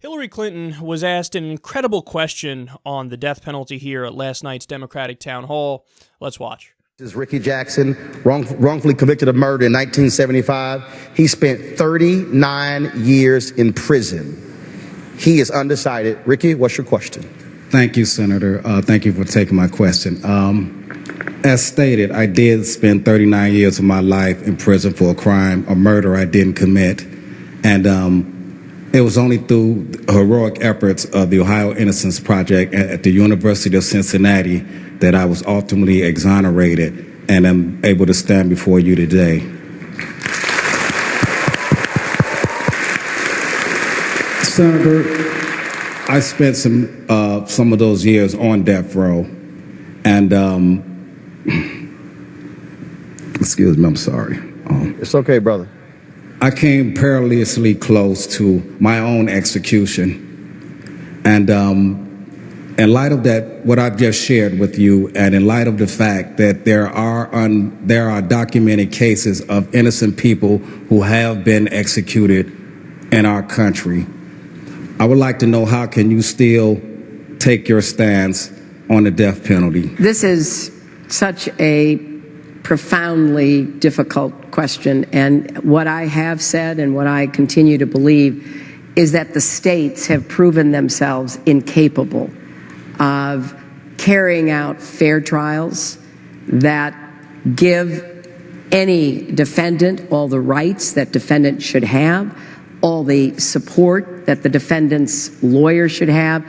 Hillary Clinton was asked an incredible question on the death penalty here at last night's Democratic town hall. Let's watch. This is Ricky Jackson, wrongfully convicted of murder in 1975. He spent 39 years in prison. He is undecided. Ricky, what's your question? Thank you, Senator. Thank you for taking my question. As stated, I did spend 39 years of my life in prison for a murder I didn't commit. And it was only through the heroic efforts of the Ohio Innocence Project at the University of Cincinnati that I was ultimately exonerated and am able to stand before you today. Senator, I spent some of those years on death row, and excuse me, I'm sorry. It's okay, brother. I came perilously close to my own execution, and in light of that, what I've just shared with you, and in light of the fact that there are documented cases of innocent people who have been executed in our country, I would like to know, how can you still take your stance on the death penalty? This is such a profoundly difficult question, and what I have said and what I continue to believe is that the states have proven themselves incapable of carrying out fair trials that give any defendant all the rights that defendant should have, all the support that the defendant's lawyer should have.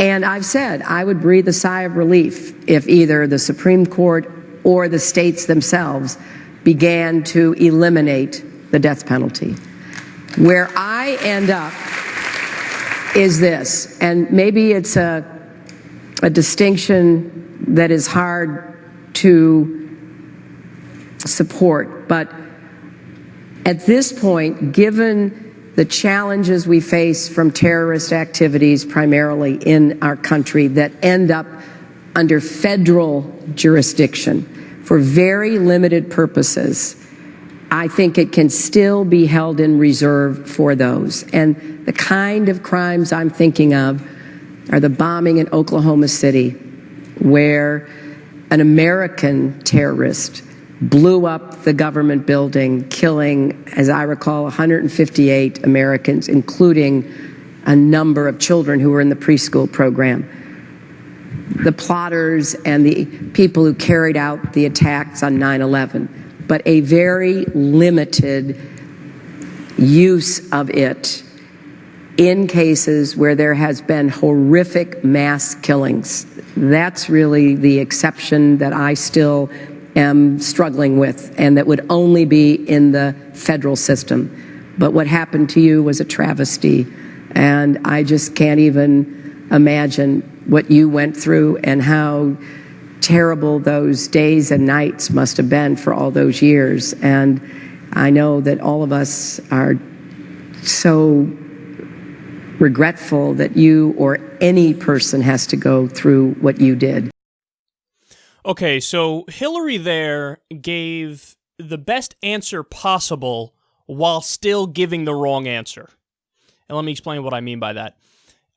And I've said I would breathe a sigh of relief if either the Supreme Court or the states themselves began to eliminate the death penalty. Where I end up is this, and maybe it's a distinction that is hard to support, but at this point, given the challenges we face from terrorist activities primarily in our country that end up under federal jurisdiction for very limited purposes, I think it can still be held in reserve for those. And the kind of crimes I'm thinking of are the bombing in Oklahoma City, where an American terrorist blew up the government building, killing, as I recall, 158 Americans, including a number of children who were in the preschool program. The plotters and the people who carried out the attacks on 9/11, but a very limited use of it in cases where there has been horrific mass killings. That's really the exception that I still am struggling with, and that would only be in the federal system. But what happened to you was a travesty, and I just can't even imagine what you went through and how terrible those days and nights must have been for all those years. And I know that all of us are so regretful that you or any person has to go through what you did. Okay, so Hillary there gave the best answer possible while still giving the wrong answer. And let me explain what I mean by that.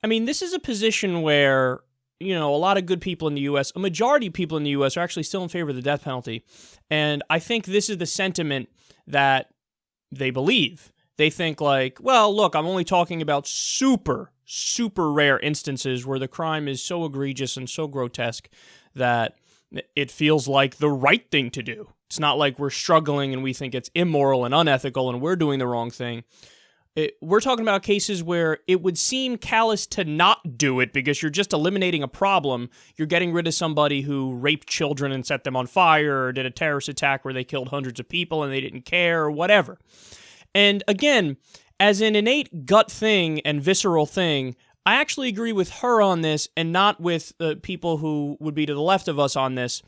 I mean, this is a position where, you know, a lot of good people in the U.S., a majority of people in the U.S. are actually still in favor of the death penalty. And I think this is the sentiment that they believe. They think like, well, look, I'm only talking about super, super rare instances where the crime is so egregious and so grotesque that it feels like the right thing to do. It's not like we're struggling and we think it's immoral and unethical and we're doing the wrong thing. We're talking about cases where it would seem callous to not do it because you're just eliminating a problem. You're getting rid of somebody who raped children and set them on fire, or did a terrorist attack where they killed hundreds of people and they didn't care, or whatever. And again, as an innate gut thing and visceral thing, I actually agree with her on this and not with people who would be to the left of us on this,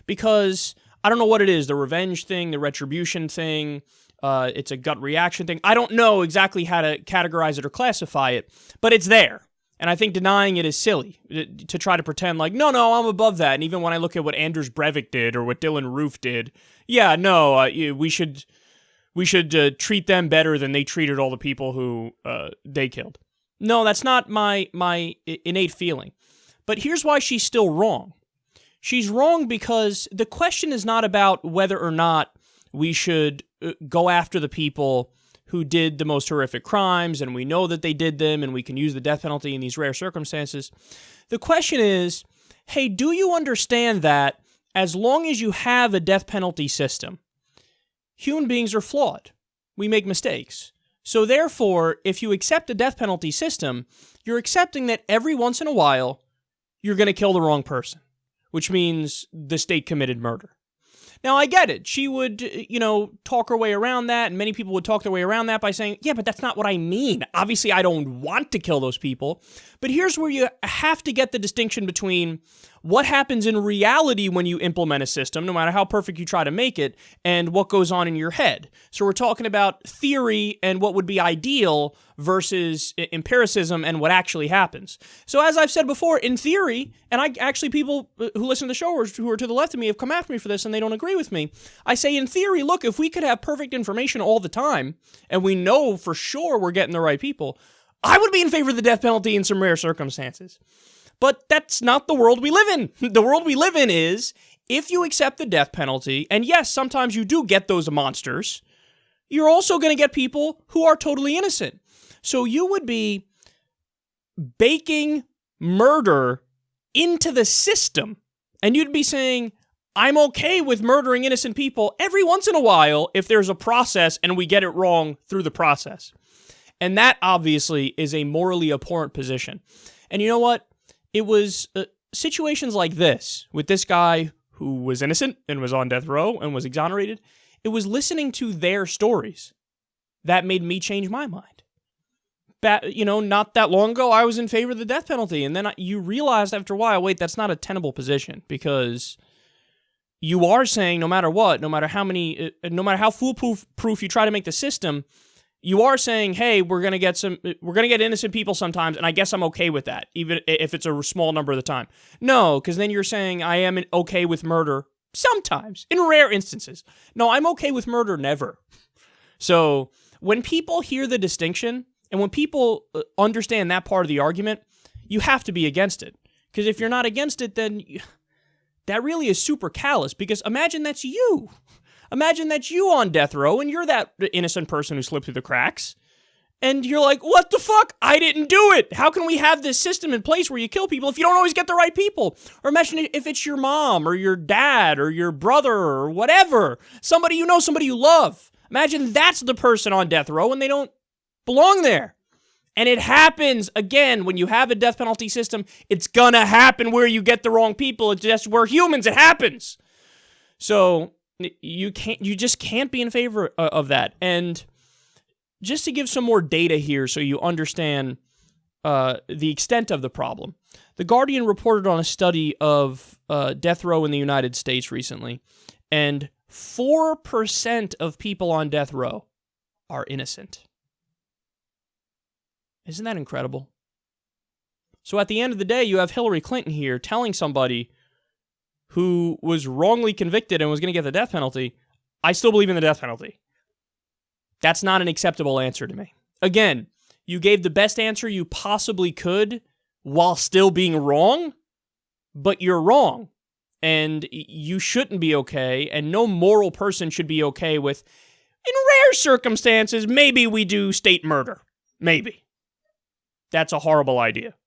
because I don't know what it is, the revenge thing, the retribution thing, it's a gut reaction thing. I don't know exactly how to categorize it or classify it, but it's there. And I think denying it is silly to try to pretend like, no, I'm above that. And even when I look at what Anders Breivik did or what Dylan Roof did, yeah, no, we should treat them better than they treated all the people who they killed. No, that's not my innate feeling. But here's why she's still wrong. She's wrong because the question is not about whether or not we should go after the people who did the most horrific crimes, and we know that they did them, and we can use the death penalty in these rare circumstances. The question is, hey, do you understand that as long as you have a death penalty system, human beings are flawed. We make mistakes. So therefore, if you accept a death penalty system, you're accepting that every once in a while, you're going to kill the wrong person, which means the state committed murder. Now, I get it. She would, talk her way around that, and many people would talk their way around that by saying, yeah, but that's not what I mean. Obviously, I don't want to kill those people. But here's where you have to get the distinction between what happens in reality when you implement a system, no matter how perfect you try to make it, and what goes on in your head. So we're talking about theory and what would be ideal versus empiricism and what actually happens. So as I've said before, in theory, and people who listen to the show or who are to the left of me have come after me for this and they don't agree with me. I say in theory, look, if we could have perfect information all the time, and we know for sure we're getting the right people, I would be in favor of the death penalty in some rare circumstances. But that's not the world we live in. The world we live in is, if you accept the death penalty, and yes, sometimes you do get those monsters, you're also going to get people who are totally innocent. So you would be baking murder into the system, and you'd be saying, I'm okay with murdering innocent people every once in a while if there's a process and we get it wrong through the process. And that obviously is a morally abhorrent position. And you know what? It was situations like this, with this guy who was innocent and was on death row and was exonerated. It was listening to their stories that made me change my mind. Not that long ago, I was in favor of the death penalty. And then you realized after a while, wait, that's not a tenable position, because you are saying no matter what, no matter how foolproof you try to make the system, you are saying, hey, we're going to get innocent people sometimes, and I guess I'm okay with that, even if it's a small number of the time. No, because then you're saying I am okay with murder sometimes, in rare instances. No, I'm okay with murder never. So when people hear the distinction, and when people understand that part of the argument, you have to be against it. Because if you're not against it, then that really is super callous, because imagine that's you. Imagine that's you on death row, and you're that innocent person who slipped through the cracks. And you're like, what the fuck? I didn't do it. How can we have this system in place where you kill people if you don't always get the right people? Or imagine if it's your mom or your dad or your brother or whatever. Somebody you know, somebody you love. Imagine that's the person on death row and they don't belong there. And it happens, again, when you have a death penalty system, it's gonna happen where you get the wrong people. It's just, we're humans, it happens. So you just can't be in favor of that. And just to give some more data here so you understand the extent of the problem, The Guardian reported on a study of death row in the United States recently, and 4% of people on death row are innocent. Isn't that incredible? So at the end of the day, you have Hillary Clinton here telling somebody who was wrongly convicted and was going to get the death penalty, I still believe in the death penalty. That's not an acceptable answer to me. Again, you gave the best answer you possibly could while still being wrong, but you're wrong. And you shouldn't be okay, and no moral person should be okay with, in rare circumstances, maybe we do state murder. Maybe. That's a horrible idea.